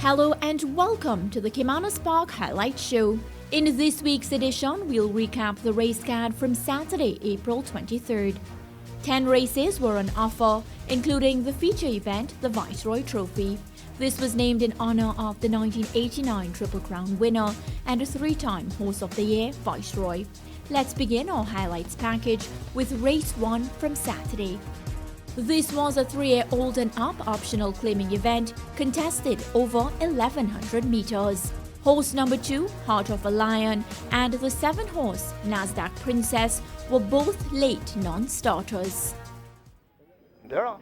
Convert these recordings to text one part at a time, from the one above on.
Hello and welcome to the Caymanas Park Highlight Show. In this week's edition, we'll recap the race card from Saturday, April 23rd. 10 races were on offer, including the feature event, the Viceroy Trophy. This was named in honor of the 1989 Triple Crown winner and a three-time Horse of the Year, Viceroy. Let's begin our highlights package with Race 1 from Saturday. This was a 3-year-old and up optional claiming event contested over 1,100 meters. Horse number 2, Heart of a Lion, and the 7-horse Nasdaq Princess were both late non-starters. They're off.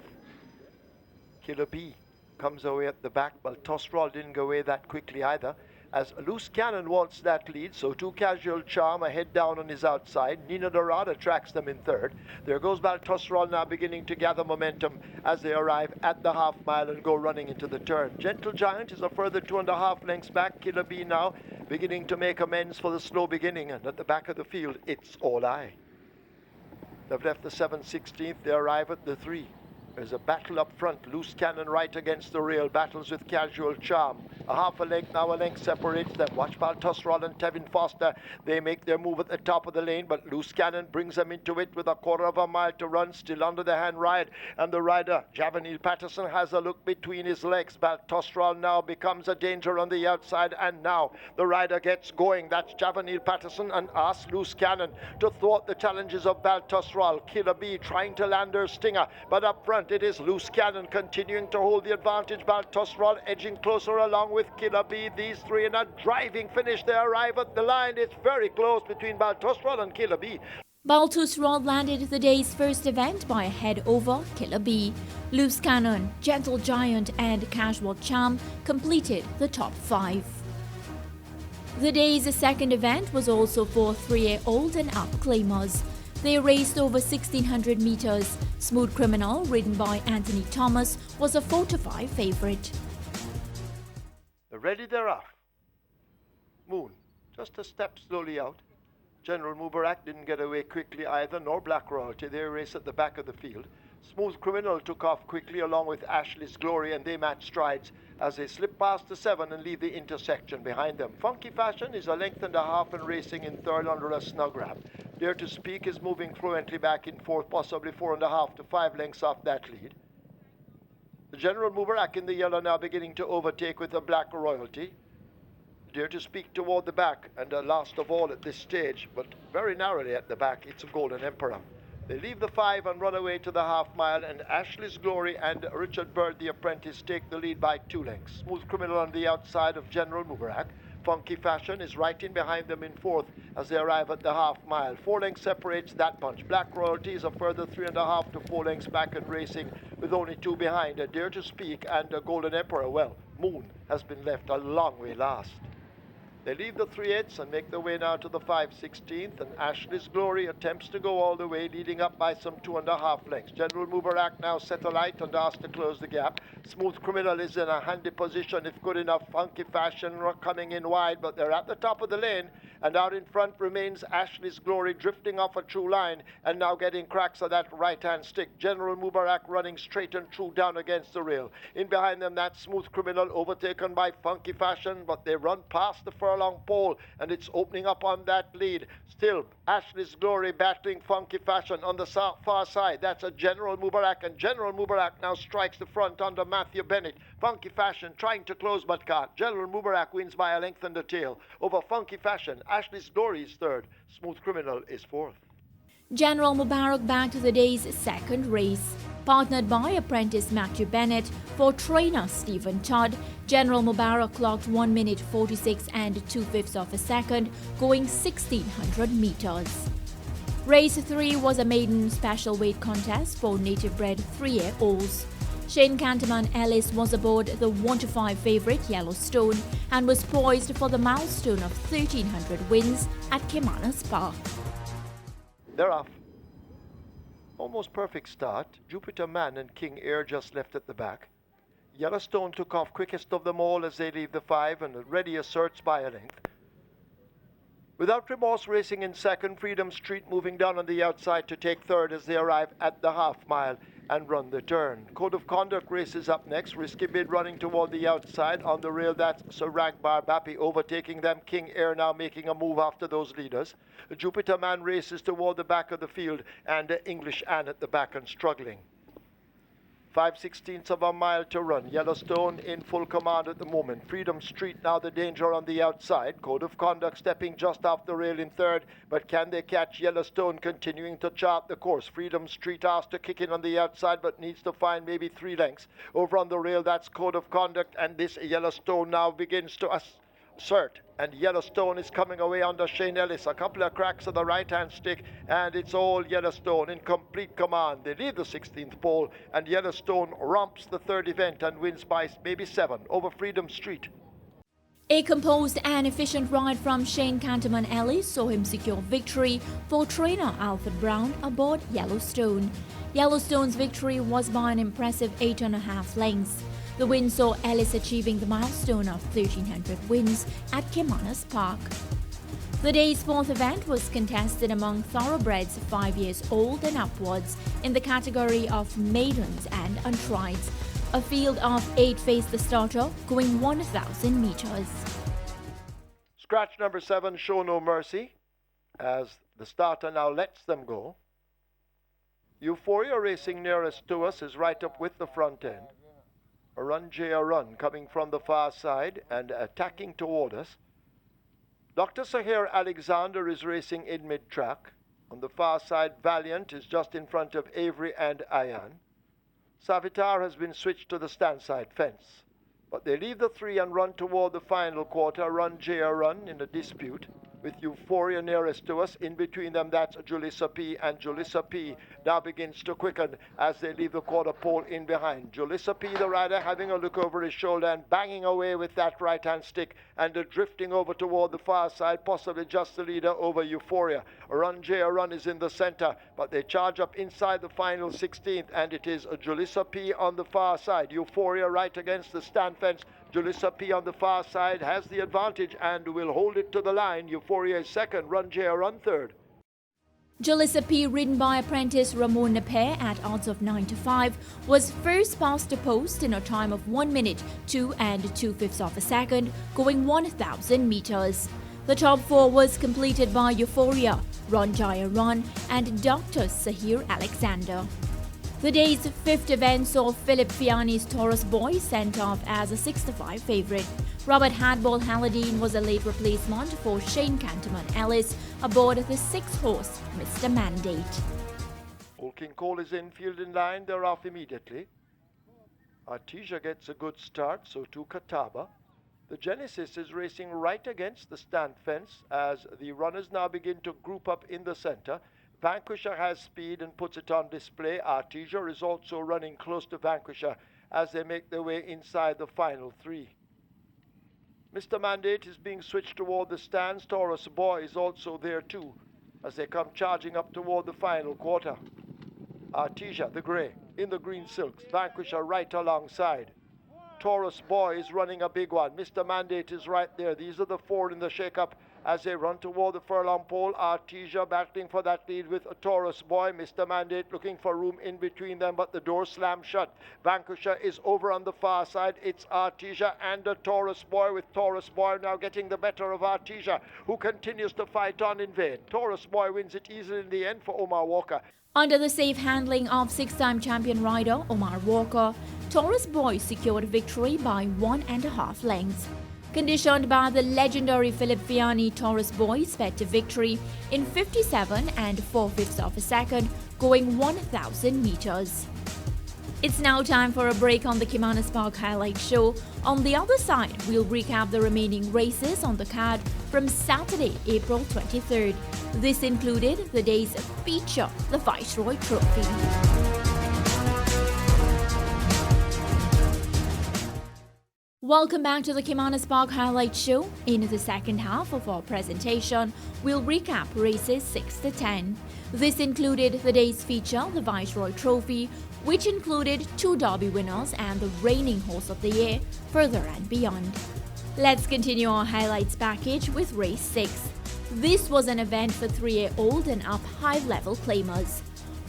Killer B comes away at the back, but Tosrol didn't go away that quickly either, as Loose Cannon waltzed that lead, so Too Casual Charm ahead down on his outside. Nina Dorada tracks them in third. There goes Baltosrol now beginning to gather momentum as they arrive at the half mile and go running into the turn. Gentle Giant is a further 2.5 lengths back. Killer B now beginning to make amends for the slow beginning, and at the back of the field, it's All Eye. They've left the 7/16th, they arrive at the 3. There's a battle up front. Loose Cannon right against the rail. Battles with Casual Charm. A half a length, now a length separates them. Watch Baltosrol and Tevin Foster. They make their move at the top of the lane, but Loose Cannon brings them into it with a quarter of a mile to run. Still under the hand ride. And the rider, Javanil Patterson, has a look between his legs. Baltosrol now becomes a danger on the outside. And now the rider gets going. That's Javanil Patterson, and asks Loose Cannon to thwart the challenges of Baltosrol. Killer B trying to land her stinger, but up front it is Loose Cannon continuing to hold the advantage. Baltosrol edging closer along with Killer B. These three in a driving finish. They arrive at the line. It's very close between Baltosrol and Killer B. Baltosrol landed the day's first event by a head over Killer B. Loose Cannon, Gentle Giant and Casual Charm completed the top 5. The day's second event was also for 3-year-old and up claimers. They raced over 1,600 meters. Smooth Criminal, ridden by Anthony Thomas, was a 4-5 favorite. They're ready, they're off. Moon, just a step slowly out. General Mubarak didn't get away quickly either, nor Black Royalty. They race at the back of the field. Smooth Criminal took off quickly along with Ashley's Glory, and they matched strides as they slip past the 7 and leave the intersection behind them. Funky Fashion is a length and a half and racing in third under a snug wrap. Dare to Speak is moving fluently back in fourth, possibly 4.5 to 5 lengths off that lead. The General Mubarak in the yellow now beginning to overtake with a Black Royalty. Dare to Speak toward the back, and last of all at this stage, but very narrowly at the back, it's a Golden Emperor. They leave the 5 and run away to the half mile, and Ashley's Glory and Richard Bird, the apprentice, take the lead by 2 lengths. Smooth Criminal on the outside of General Mubarak. Funky Fashion is right in behind them in fourth as they arrive at the half mile. 4 lengths separates that bunch. Black Royalty is a further 3.5 to 4 lengths back and racing with only 2 behind. A Dare to Speak and a Golden Emperor. Well, Moon has been left a long way last. They leave the 3/8 and make their way now to the 5/16th, and Ashley's Glory attempts to go all the way, leading up by some 2.5 lengths. General Mubarak now set alight and asked to close the gap. Smooth Criminal is in a handy position if good enough. Funky Fashion coming in wide, but they're at the top of the lane, and out in front remains Ashley's Glory, drifting off a true line and now getting cracks of that right-hand stick. General Mubarak running straight and true down against the rail. In behind them, that Smooth Criminal overtaken by Funky Fashion, but they run past the furlong pole, and it's opening up on that lead. Still, Ashley's Glory battling Funky Fashion on the far side. That's a General Mubarak, and General Mubarak now strikes the front under Matthew Bennett. Funky Fashion trying to close but can't. General Mubarak wins by a length and a tail over Funky Fashion. Ashley's Glory is third. Smooth Criminal is fourth. General Mubarak back to the day's second race. Partnered by apprentice Matthew Bennett for trainer Stephen Todd, General Mubarak clocked 1 minute 46 and 2/5 of a second, going 1,600 meters. Race 3 was a maiden special weight contest for native-bred 3-year-olds. Shane Canterman Ellis was aboard the 1-5 favorite Yellowstone and was poised for the milestone of 1,300 wins at Caymanas Park. They're off. Almost perfect start. Jupiter Man and King Air just left at the back. Yellowstone took off quickest of them all as they leave the 5 and already asserts by a length. Without Remorse racing in second, Freedom Street moving down on the outside to take third as they arrive at the half mile. and run the turn. Code of Conduct races up next. Risky Bid running toward the outside. On the rail, that's Sarang Barbapi overtaking them. King Air now making a move after those leaders. Jupiter Man races toward the back of the field, and English Anne at the back and struggling. 5/16 of a mile to run. Yellowstone in full command at the moment. Freedom Street now the danger on the outside. Code of Conduct stepping just off the rail in third, but can they catch Yellowstone continuing to chart the course? Freedom Street asked to kick in on the outside, but needs to find maybe 3 lengths. Over on the rail, that's Code of Conduct, and this Yellowstone now begins to assert, and Yellowstone is coming away under Shane Ellis. A couple of cracks of the right-hand stick, and it's all Yellowstone in complete command. They leave the 16th pole, and Yellowstone romps the third event and wins by maybe 7 over Freedom Street. A composed and efficient ride from Shane Canterman Ellis saw him secure victory for trainer Alfred Brown aboard Yellowstone. Yellowstone's victory was by an impressive 8.5 lengths. The win saw Ellis achieving the milestone of 1,300 wins at Caymanas Park. The day's fourth event was contested among thoroughbreds 5 years old and upwards in the category of maidens and untrieds. A field of 8 faced the starter, going 1,000 meters. Scratch number 7, Show No Mercy, as the starter now lets them go. Euphoria racing nearest to us is right up with the front end. A run coming from the far side and attacking toward us. Dr. Sahir Alexander is racing in mid-track. On the far side, Valiant is just in front of Avery and Ayan. Savitar has been switched to the stand-side fence, but they leave the 3 and run toward the final quarter. Run in a dispute with Euphoria nearest to us. In between them, that's Julissa P, and Julissa P now begins to quicken as they leave the quarter pole in behind. Julissa P, the rider, having a look over his shoulder and banging away with that right-hand stick and drifting over toward the far side, possibly just the leader over Euphoria. Run is in the center, but they charge up inside the final 16th, and it is Julissa P on the far side. Euphoria right against the stand fence. Julissa P on the far side has the advantage and will hold it to the line. Euphoria is second, Run third. Julissa P, ridden by apprentice Ramon Naper at odds of 9-5, was first past the post in a time of 1 minute, 2 2/5 of a second, going 1,000 meters. The top 4 was completed by Euphoria, Run, and Dr. Sahir Alexander. The day's 5th event saw Philip Fiani's Taurus Boy sent off as a 6-5 favourite. Robert Hadball Halladine was a late replacement for Shane Canterman Ellis aboard the 6-horse Mr. Mandate. Old King Cole is in, field in line, they're off immediately. Artesia gets a good start, so too Catawba. The Genesis is racing right against the stand fence as the runners now begin to group up in the center. Vanquisher has speed and puts it on display. Artesia is also running close to Vanquisher as they make their way inside the final 3. Mr. Mandate is being switched toward the stands. Taurus Boy is also there too as they come charging up toward the final quarter. Artesia, the grey, in the green silks. Vanquisher right alongside. Taurus Boy is running a big one. Mr. Mandate is right there. These are the 4 in the shake-up as they run toward the furlong pole. Artesia battling for that lead with a Taurus Boy. Mr. Mandate looking for room in between them, but the door slams shut. Vanquisher is over on the far side. It's Artesia and a Taurus Boy, with Taurus Boy now getting the better of Artesia, who continues to fight on in vain. Taurus Boy wins it easily in the end for Omar Walker. Under the safe handling of 6-time champion rider Omar Walker, Taurus Boy secured victory by 1.5 lengths. Conditioned by the legendary Philip Fiani, Taurus Boy sped to victory in 57 4/5 of a second, going 1,000 meters. It's now time for a break on the Caymanas Park Highlight Show. On the other side, we'll recap the remaining races on the card from Saturday, April 23rd. This included the day's feature, the Viceroy Trophy. Welcome back to the Caymanas Park Highlight Show. In the second half of our presentation, we'll recap races 6 to 10. This included the day's feature, the Viceroy Trophy, which included 2 Derby winners and the reigning Horse of the Year, Further and Beyond. Let's continue our highlights package with race 6. This was an event for 3-year-old and up high-level claimers.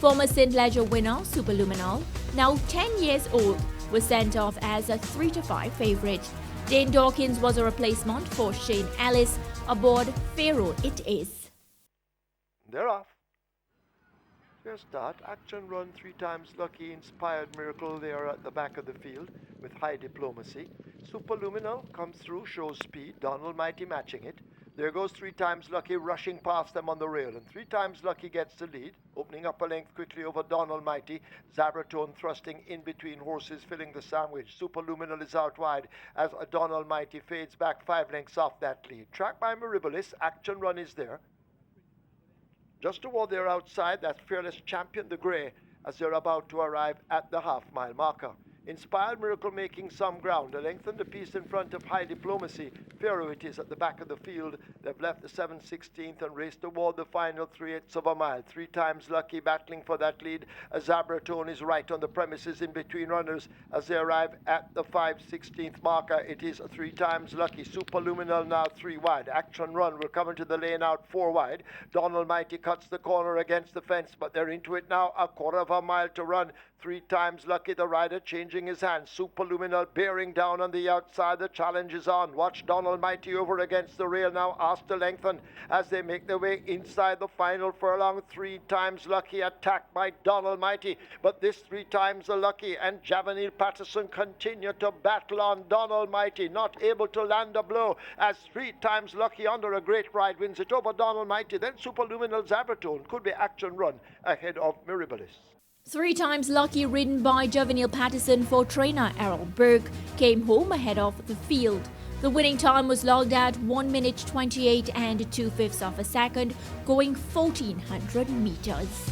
Former St. Leger winner Superluminal, now 10 years old, was sent off as a 3-5 favourite. Dane Dawkins was a replacement for Shane Ellis. Aboard Pharaoh it is. They're off. Fair start. Action Run, 3 times lucky, Inspired Miracle there at the back of the field with high diplomacy. Superluminal comes through, shows speed. Donald Mighty matching it. There goes 3 times lucky, rushing past them on the rail, and 3 times lucky gets the lead, opening up a length quickly over Donald Mighty. Zabratone thrusting in between horses, filling the sandwich. Superluminal is out wide as Donald Mighty fades back 5 lengths off that lead. Tracked by Mirabilis, Action Run is there. Just toward their outside, that's Fearless Champion the Grey as they're about to arrive at the half-mile marker. Inspired Miracle making some ground. A length and a piece in front of High Diplomacy. Pharaoh it is at the back of the field. They've left the 7/16 and raced toward the final 3/8 of a mile. 3 times lucky battling for that lead. Zabratone is right on the premises in between runners as they arrive at the 5/16 marker. It is 3 times lucky. Superluminal now 3 wide. Action Run will come into the lane out 4 wide. Donald Mighty cuts the corner against the fence, but they're into it now. A quarter of a mile to run. 3 times lucky, the rider changing his hands. Superluminal bearing down on the outside. The challenge is on. Watch Donald Mighty over against the rail now, asked to lengthen as they make their way inside the final furlong. 3 times lucky, attacked by Donald Mighty, but this 3 times the lucky and Javanil Patterson continue to battle on. Donald Mighty not able to land a blow as 3 times lucky under a great ride wins it over Donald Mighty. Then Superluminal Zabratone could be Action Run ahead of Mirabilis. 3 times lucky, ridden by Juvenile Patterson for trainer Errol Burke, came home ahead of the field. The winning time was logged at 1 minute 28 and 2/5 of a second, going 1,400 meters.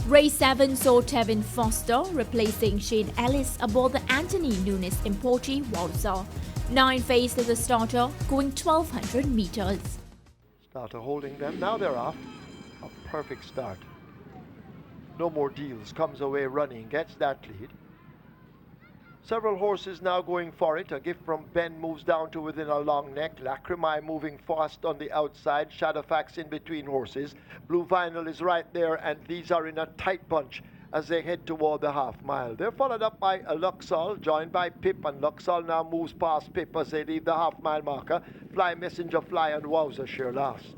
Race 7 saw Tevin Foster replacing Shane Ellis aboard the Anthony Nunes Importi Walser. 9 faced the starter, going 1,200 meters. Starter holding them. Now they're off. A perfect start. No More Deals comes away running, gets that lead. Several horses now going for it. A Gift from Ben moves down to within a long neck. Lacrimae moving fast on the outside. Shadowfax in between horses. Blue Vinyl is right there, and these are in a tight bunch as they head toward the half mile. They're followed up by Luxol, joined by Pip, and Luxol now moves past Pip as they leave the half mile marker. Fly Messenger Fly and Wowzer Sheer last.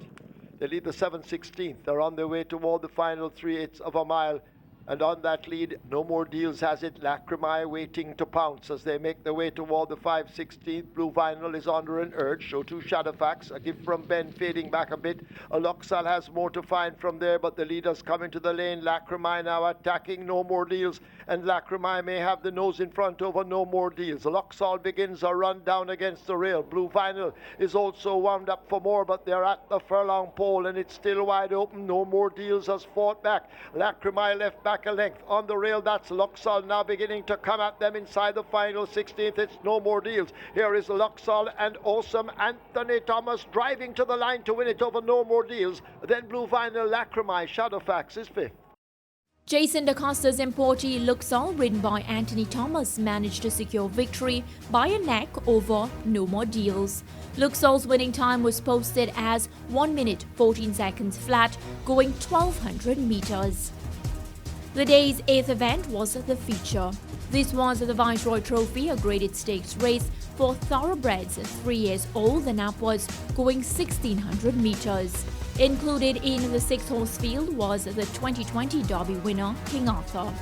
They lead the 7/16. They're on their way toward the final 3/8 of a mile. And on that lead, No More Deals has it. Lacrimae waiting to pounce as they make their way toward the 5/16. Blue Vinyl is under an urge. So too Shadowfax. A Gift from Ben fading back a bit. Luxol has more to find from there, but the leaders come into the lane. Lacrimae now attacking No More Deals, and Lacrimae may have the nose in front over No More Deals. Luxol begins a run down against the rail. Blue Vinyl is also wound up for more, but they're at the furlong pole, and it's still wide open. No More Deals has fought back. Lacrimae left back a length on the rail. That's Luxol now beginning to come at them inside the final 16th. It's No More Deals. Here is Luxol and Awesome Anthony Thomas driving to the line to win it over No More Deals. Then Blue Vinyl, Lacrimae, Shadowfax is 5th. Jason DaCosta's Importi Luxol, ridden by Anthony Thomas, managed to secure victory by a neck over No More Deals. Luxol's winning time was posted as 1 minute 14 seconds flat, going 1,200 meters. The day's 8th event was the feature. This was the Viceroy Trophy, a graded stakes race for thoroughbreds 3 years old and upwards, going 1,600 meters. Included in the 6-horse field was the 2020 Derby winner, King Arthur.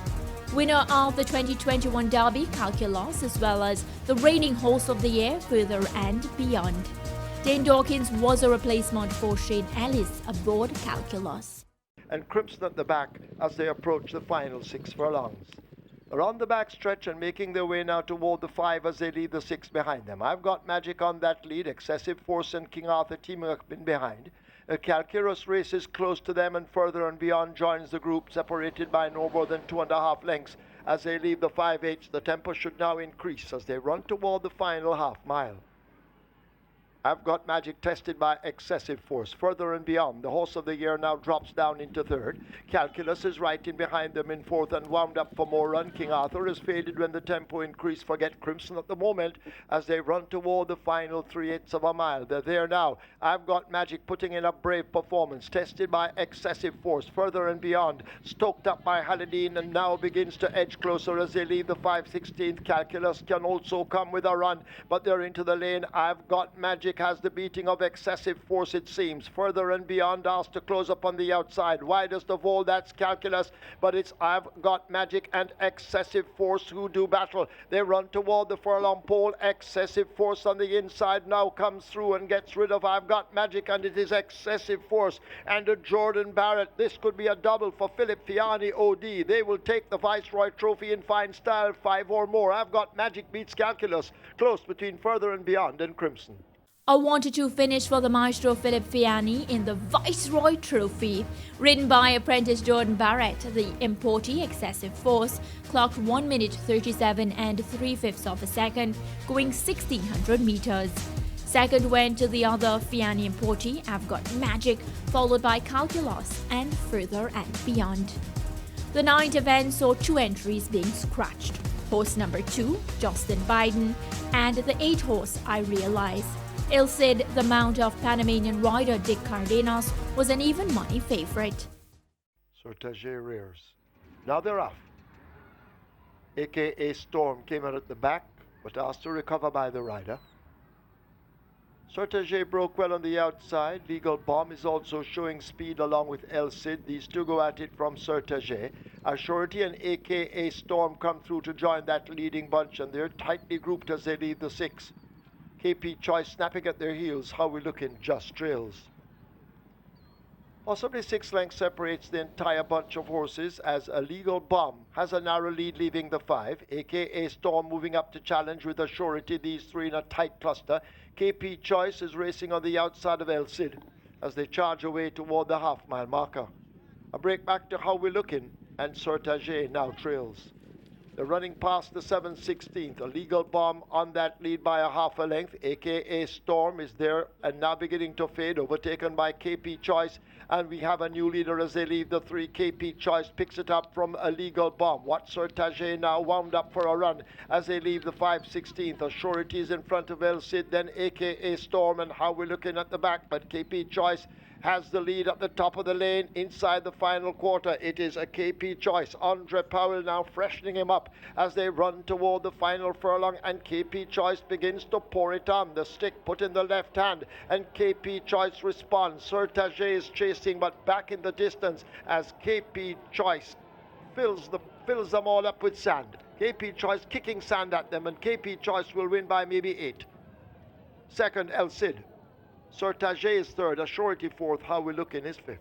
Winner of the 2021 Derby, Calculus, as well as the reigning Horse of the Year, Further and Beyond. Dane Dawkins was a replacement for Shane Ellis aboard Calculus. And Crimson at the back as they approach the final 6 furlongs. They're on the back stretch and making their way now toward the 5 as they leave the 6 behind them. I've got Magic on that lead. Excessive Force and King Arthur teaming up in behind. Calculus races close to them, and Further and Beyond joins the group, separated by no more than 2.5 lengths as they leave the 5/8. The tempo should now increase as they run toward the final half mile. I've Got Magic tested by Excessive Force. Further and Beyond, the horse of the year, now drops down into third. Calculus is right in behind them in fourth and wound up for more run. King Arthur has faded when the tempo increased. Forget Crimson at the moment as they run toward the final 3/8 of a mile. They're there now. I've Got Magic putting in a brave performance, tested by Excessive Force. Further and Beyond, stoked up by Haladine, and now begins to edge closer as they leave the 5/16th. Calculus can also come with a run, but they're into the lane. I've Got Magic has the beating of Excessive Force, it seems. Further and Beyond asked to close up on the outside. Widest of all, that's Calculus, but it's I've Got Magic and Excessive Force who do battle. They run toward the furlong pole. Excessive Force on the inside now comes through and gets rid of I've Got Magic, and it is Excessive Force and a Jordan Barrett. This could be a double for Philip Fiani OD. They will take the Viceroy trophy in fine style, 5 or more. I've Got Magic beats Calculus, close between Further and Beyond and Crimson. A 1-2 finish for the maestro Philip Fiani in the Viceroy Trophy. Ridden by apprentice Jordan Barrett, the importee Excessive Force clocked 1 minute 37 and 3/5 of a second, going 1600 meters. Second went to the other Fiani importee, I've Got Magic, followed by Calculus and Further and Beyond. The 9th event saw 2 entries being scratched. Horse number 2, Justin Biden, and the 8th horse, I Realize. Il Cid, the mount of Panamanian rider Dick Cardenas, was an even money favorite. Sortage rears. Now they're off. AKA Storm came out at the back, but asked to recover by the rider. Sortage broke well on the outside. Legal Bomb is also showing speed along with El Cid. These two go at it from Sortage. Assurity and AKA Storm come through to join that leading bunch, and they're tightly grouped as they leave the 6. KP Choice snapping at their heels. How we looking? Just trails. Possibly 6 lengths separates the entire bunch of horses as a Legal Bomb has a narrow lead leaving the 5. AKA Storm moving up to challenge with Assurity. These 3 in a tight cluster. KP Choice is racing on the outside of El Cid as they charge away toward the half-mile marker. A break back to How we looking, and Sortage now trails. They're running past the 7/16th. A Legal Bomb on that lead by a half a length. AKA Storm is there and now beginning to fade, overtaken by KP Choice. And we have a new leader as they leave the 3. KP Choice picks it up from a Legal Bomb. Watch Sortage now wound up for a run as they leave the 5/16th. Assurity is in front of El Cid, then AKA Storm, and How we looking at the back. But KP Choice has the lead at the top of the lane inside the final quarter. It is a KP Choice. Andre Powell now freshening him up as they run toward the final furlong, and KP Choice begins to pour it on. The stick put in the left hand, and KP Choice responds. Sortage is chasing, but back in the distance as KP Choice fills them all up with sand. KP Choice kicking sand at them, and KP Choice will win by maybe 8. Second, El Cid. Sortage is third, Assurity fourth, How we looking is 5th.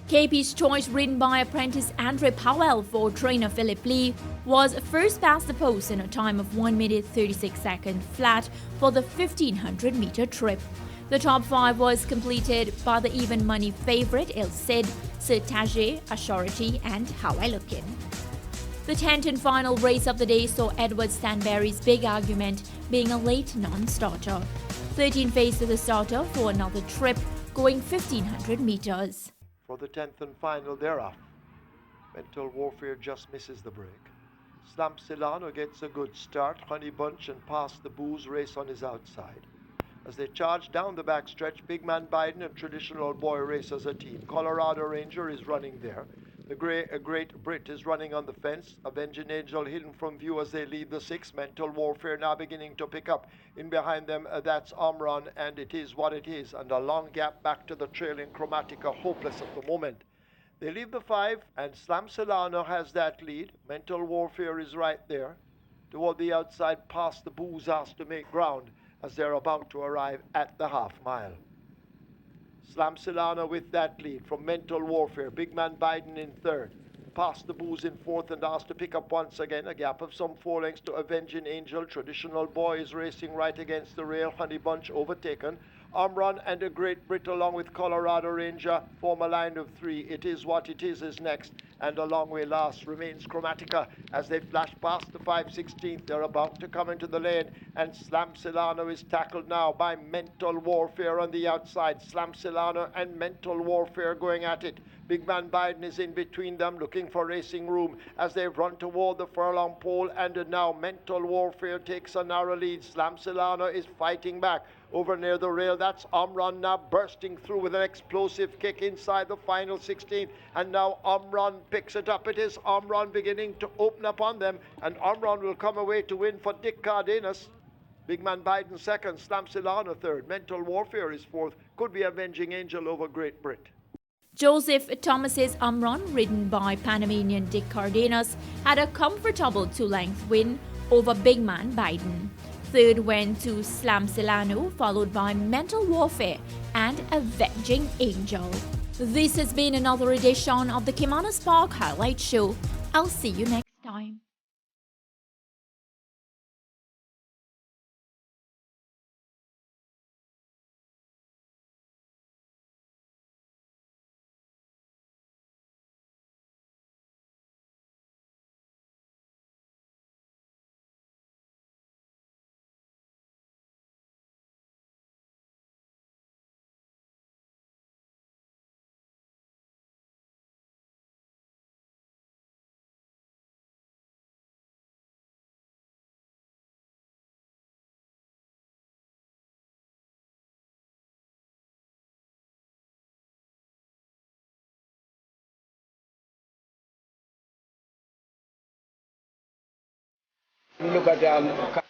KP's Choice, ridden by apprentice Andre Powell for trainer Philip Lee, was first past the post in a time of 1 minute 36 seconds flat for the 1500 meter trip. The top 5 was completed by the even money favorite Il Cid, Sortage, Assurity, and How I Lookin'. The 10th and final race of the day saw Edward Stanberry's Big Argument being a late non-starter. 13 faced the starter for another trip, going 1500 meters. For the 10th and final, they're off. Mental Warfare just misses the break. Slamp Silano gets a good start. Honey Bunch and Past the Booze race on his outside. As they charge down the backstretch, Big Man Biden and Traditional Boy race as a team. Colorado Ranger is running there. A Great Brit is running on the fence. Avenging Angel hidden from view as they leave the 6. Mental Warfare now beginning to pick up. In behind them, that's Omron, and it is what it is. And a long gap back to the trailing Chromatica, hopeless at the moment. They leave the 5, and Slam Solano has that lead. Mental Warfare is right there. Toward the outside, Past the Booze asked to make ground as they're about to arrive at the half-mile. Slam Solano with that lead from Mental Warfare. Big Man Biden in third. Past the Booze in fourth and asked to pick up once again. A gap of some 4 lengths to Avenging Angel. Traditional Boy is racing right against the rail. Honey Bunch overtaken. Omron and a Great Brit along with Colorado Ranger form a line of 3. It is what it is next. And a long way last remains Chromatica as they flash past the 5/16th. They're about to come into the lane, and Slam Silano is tackled now by Mental Warfare on the outside. Slam Silano and Mental Warfare going at it. Big Man Biden is in between them, looking for racing room as they run toward the furlong pole, and now Mental Warfare takes a narrow lead. Slam Silano is fighting back over near the rail. That's Omron now bursting through with an explosive kick inside the final 16th, and now Omron picks it up. It is Omron beginning to open up on them, and Omron will come away to win for Dick Cardenas. Big Man Biden second, Slam Silano third, Mental Warfare is fourth. Could be Avenging Angel over Great Brit. Joseph Thomas's Omron, ridden by Panamanian Dick Cardenas, had a comfortable 2-length win over Big Man Biden. Third went to Slam Silano, followed by Mental Warfare and Avenging Angel. This has been another edition of the Caymanas Park Highlight Show. I'll see you next time. Look at